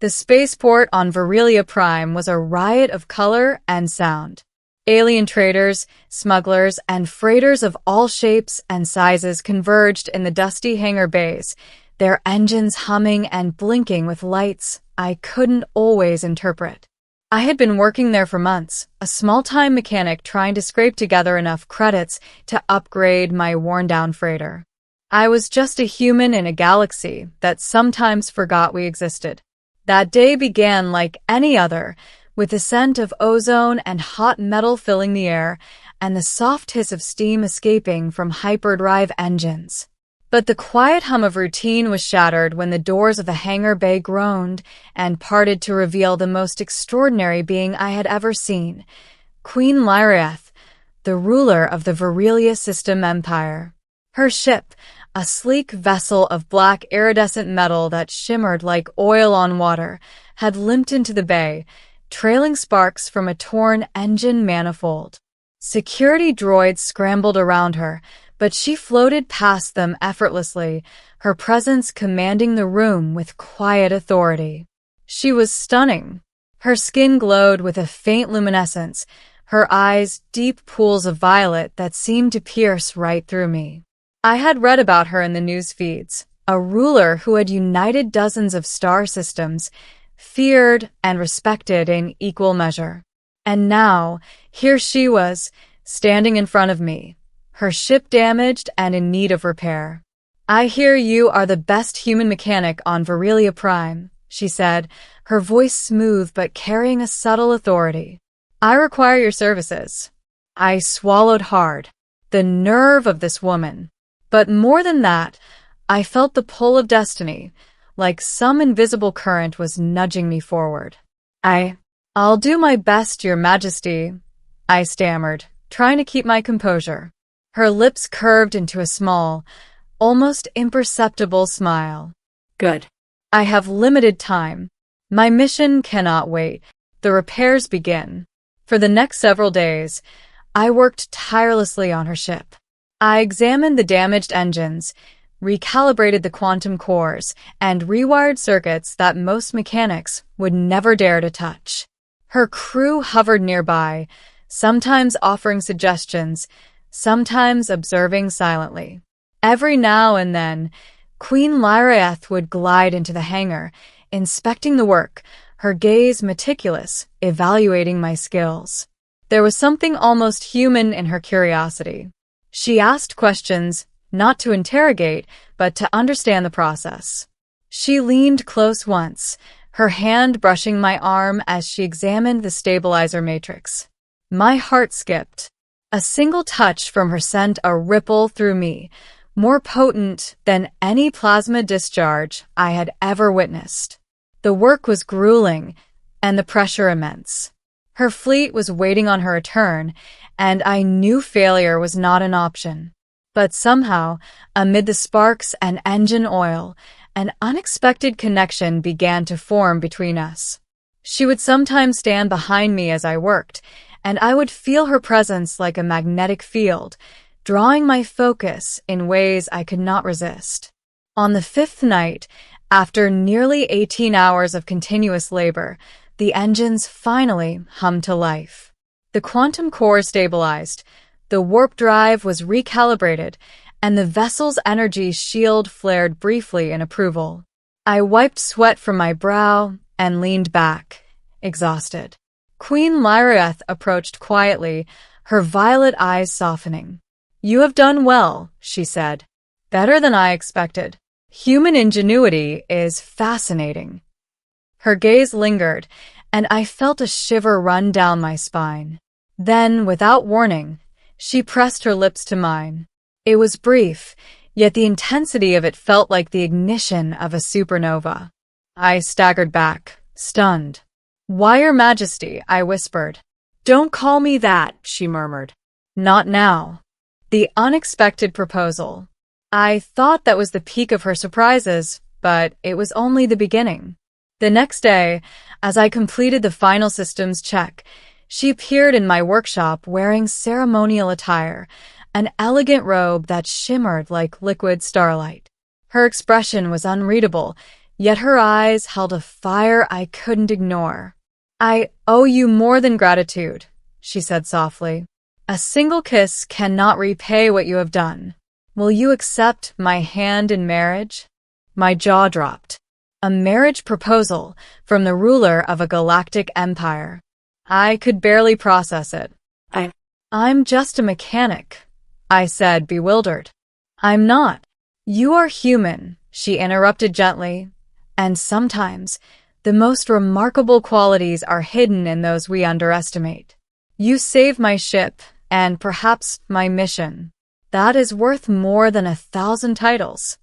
The spaceport on Virelia Prime was a riot of color and sound. Alien traders, smugglers, and freighters of all shapes and sizes converged in the dusty hangar bays, their engines humming and blinking with lights I couldn't always interpret. I had been working there for months, a small-time mechanic trying to scrape together enough credits to upgrade my worn-down freighter. I was just a human in a galaxy that sometimes forgot we existed. That day began like any other, with the scent of ozone and hot metal filling the air, and the soft hiss of steam escaping from hyperdrive engines. But the quiet hum of routine was shattered when the doors of the hangar bay groaned and parted to reveal the most extraordinary being I had ever seen, Queen Lyraeth, the ruler of the Virelia System Empire. Her ship, a sleek vessel of black iridescent metal that shimmered like oil on water, had limped into the bay, trailing sparks from a torn engine manifold. Security droids scrambled around her, but she floated past them effortlessly, her presence commanding the room with quiet authority. She was stunning. Her skin glowed with a faint luminescence, her eyes deep pools of violet that seemed to pierce right through me. I had read about her in the news feeds, a ruler who had united dozens of star systems, feared and respected in equal measure. And now, here she was, standing in front of me, her ship damaged and in need of repair. "I hear you are the best human mechanic on Virelia Prime," she said, her voice smooth but carrying a subtle authority. "I require your services." I swallowed hard. The nerve of this woman. But more than that, I felt the pull of destiny, like some invisible current was nudging me forward. I'll do my best, Your Majesty," I stammered, trying to keep my composure. Her lips curved into a small, almost imperceptible smile. "Good. I have limited time. My mission cannot wait. The repairs begin." For the next several days, I worked tirelessly on her ship. I examined the damaged engines, recalibrated the quantum cores, and rewired circuits that most mechanics would never dare to touch. Her crew hovered nearby, sometimes offering suggestions, sometimes observing silently. Every now and then, Queen Lyraeth would glide into the hangar, inspecting the work, her gaze meticulous, evaluating my skills. There was something almost human in her curiosity. She asked questions, not to interrogate, but to understand the process. She leaned close once, her hand brushing my arm as she examined the stabilizer matrix. My heart skipped. A single touch from her sent a ripple through me, more potent than any plasma discharge I had ever witnessed. The work was grueling, and the pressure immense. Her fleet was waiting on her return, and I knew failure was not an option. But somehow, amid the sparks and engine oil, an unexpected connection began to form between us. She would sometimes stand behind me as I worked, and I would feel her presence like a magnetic field, drawing my focus in ways I could not resist. On the fifth night, after nearly 18 hours of continuous labor, the engines finally hummed to life. The quantum core stabilized, the warp drive was recalibrated, and the vessel's energy shield flared briefly in approval. I wiped sweat from my brow and leaned back, exhausted. Queen Lyraeth approached quietly, her violet eyes softening. "You have done well," she said. "Better than I expected. Human ingenuity is fascinating." Her gaze lingered, and I felt a shiver run down my spine. Then, without warning, she pressed her lips to mine. It was brief, yet the intensity of it felt like the ignition of a supernova. I staggered back, stunned. "Why, Your Majesty?" I whispered. "Don't call me that," she murmured. "Not now." The unexpected proposal. I thought that was the peak of her surprises, but it was only the beginning. The next day, as I completed the final systems check, she appeared in my workshop wearing ceremonial attire, an elegant robe that shimmered like liquid starlight. Her expression was unreadable, yet her eyes held a fire I couldn't ignore. "I owe you more than gratitude," she said softly. "A single kiss cannot repay what you have done. Will you accept my hand in marriage?" My jaw dropped. A marriage proposal from the ruler of a galactic empire. I could barely process it. I'm just a mechanic," I said, bewildered. "I'm not. You are human," she interrupted gently, "and sometimes the most remarkable qualities are hidden in those we underestimate. You saved my ship, and perhaps my mission. That is worth more than 1,000 titles."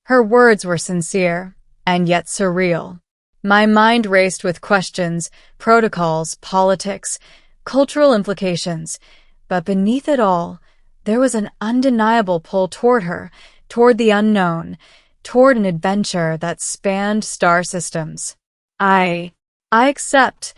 Her words were sincere, and yet surreal. My mind raced with questions, protocols, politics, cultural implications, but beneath it all, there was an undeniable pull toward her, toward the unknown, toward an adventure that spanned star systems. I accept,"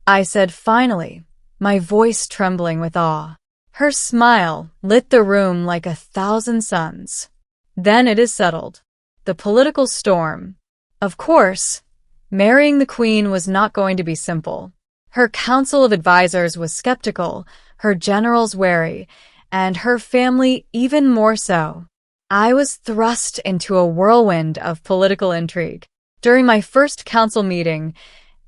I said finally, my voice trembling with awe. Her smile lit the room like 1,000 suns. "Then it is settled. The political storm. Of course, marrying the Queen was not going to be simple. Her council of advisors was skeptical, her generals wary, and her family even more so. I was thrust into a whirlwind of political intrigue. During my first council meeting,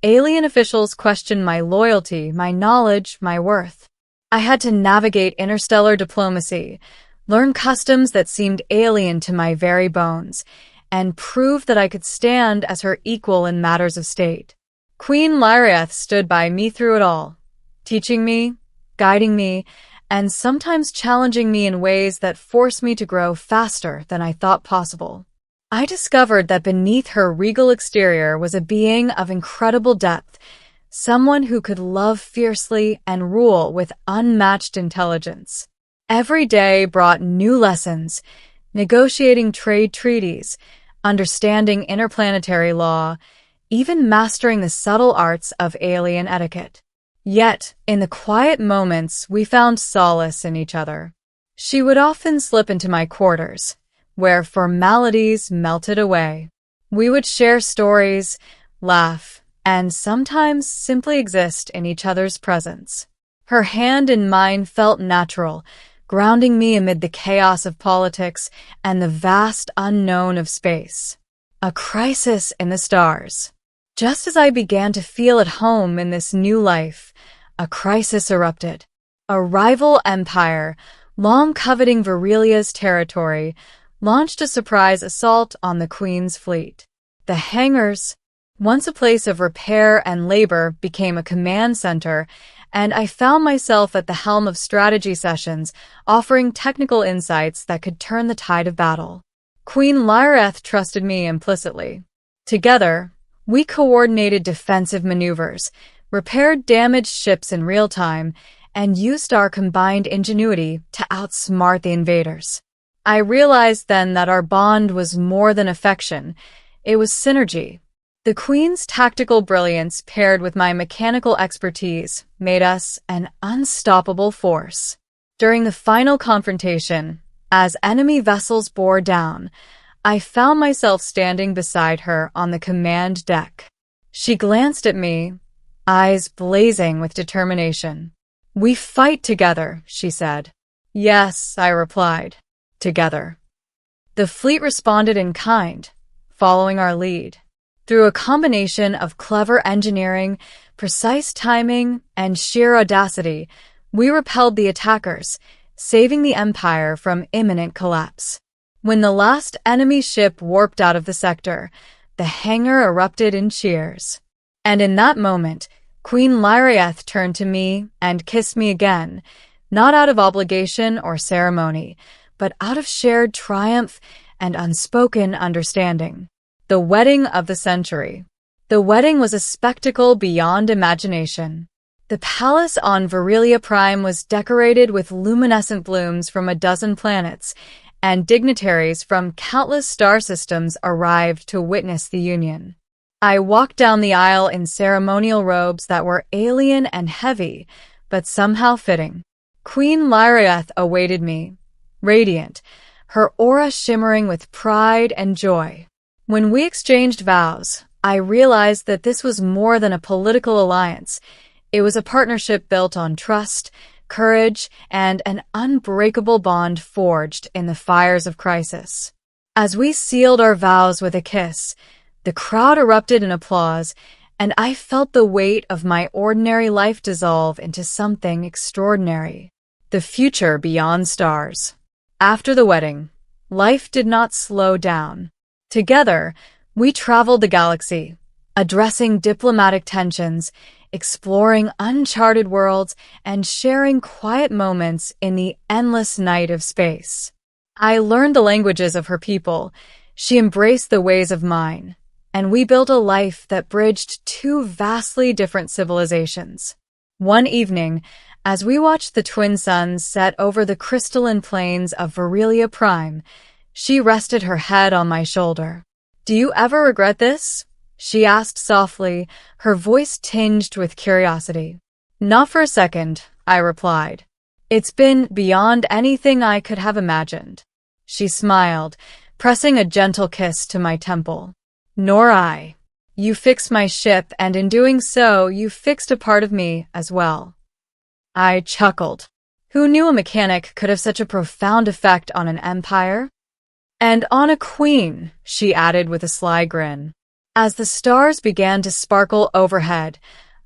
alien officials questioned my loyalty, my knowledge, my worth. I had to navigate interstellar diplomacy, learn customs that seemed alien to my very bones, and prove that I could stand as her equal in matters of state. Queen Lyraeth stood by me through it all, teaching me, guiding me, and sometimes challenging me in ways that forced me to grow faster than I thought possible. I discovered that beneath her regal exterior was a being of incredible depth, someone who could love fiercely and rule with unmatched intelligence. Every day brought new lessons, negotiating trade treaties, understanding interplanetary law, even mastering the subtle arts of alien etiquette. Yet, in the quiet moments, we found solace in each other. She would often slip into my quarters, where formalities melted away. We would share stories, laugh, and sometimes simply exist in each other's presence. Her hand in mine felt natural, grounding me amid the chaos of politics and the vast unknown of space. A crisis in the stars. Just as I began to feel at home in this new life, a crisis erupted. A rival empire, long coveting Virelia's territory, launched a surprise assault on the Queen's fleet. The hangars, once a place of repair and labor, became a command center, and I found myself at the helm of strategy sessions, offering technical insights that could turn the tide of battle. Queen Lyraeth trusted me implicitly. Together, we coordinated defensive maneuvers, repaired damaged ships in real time, and used our combined ingenuity to outsmart the invaders. I realized then that our bond was more than affection, it was synergy. The Queen's tactical brilliance paired with my mechanical expertise made us an unstoppable force. During the final confrontation, as enemy vessels bore down, I found myself standing beside her on the command deck. She glanced at me, eyes blazing with determination. "We fight together," she said. "Yes," I replied. "Together." The fleet responded in kind, following our lead. Through a combination of clever engineering, precise timing, and sheer audacity, we repelled the attackers, saving the Empire from imminent collapse. When the last enemy ship warped out of the sector, the hangar erupted in cheers. And in that moment, Queen Lyraeth turned to me and kissed me again, not out of obligation or ceremony, but out of shared triumph and unspoken understanding. The wedding of the century. The wedding was a spectacle beyond imagination. The palace on Virelia Prime was decorated with luminescent blooms from a dozen planets, and dignitaries from countless star systems arrived to witness the union. I walked down the aisle in ceremonial robes that were alien and heavy, but somehow fitting. Queen Lyraeth awaited me, radiant, her aura shimmering with pride and joy. When we exchanged vows, I realized that this was more than a political alliance. It was a partnership built on trust, courage, and an unbreakable bond forged in the fires of crisis. As we sealed our vows with a kiss, the crowd erupted in applause, and I felt the weight of my ordinary life dissolve into something extraordinary. The future beyond stars. After the wedding, life did not slow down. Together, we traveled the galaxy, addressing diplomatic tensions, exploring uncharted worlds, and sharing quiet moments in the endless night of space. I learned the languages of her people, she embraced the ways of mine, and we built a life that bridged two vastly different civilizations. One evening, as we watched the twin suns set over the crystalline plains of Virilia Prime, she rested her head on my shoulder. "Do you ever regret this?" she asked softly, her voice tinged with curiosity. "Not for a second," I replied. "It's been beyond anything I could have imagined." She smiled, pressing a gentle kiss to my temple. "Nor I. You fixed my ship, and in doing so, you fixed a part of me as well." I chuckled. Who knew a mechanic could have such a profound effect on an empire? "And on a queen," she added with a sly grin. As the stars began to sparkle overhead,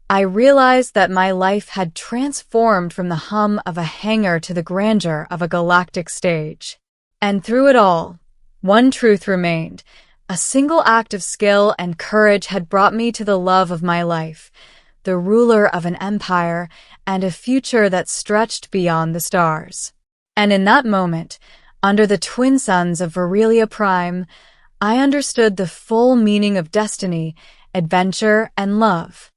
I realized that my life had transformed from the hum of a hangar to the grandeur of a galactic stage. And through it all, one truth remained. A single act of skill and courage had brought me to the love of my life, the ruler of an empire, and a future that stretched beyond the stars. And in that moment, under the twin suns of Virilia Prime, I understood the full meaning of destiny, adventure, and love.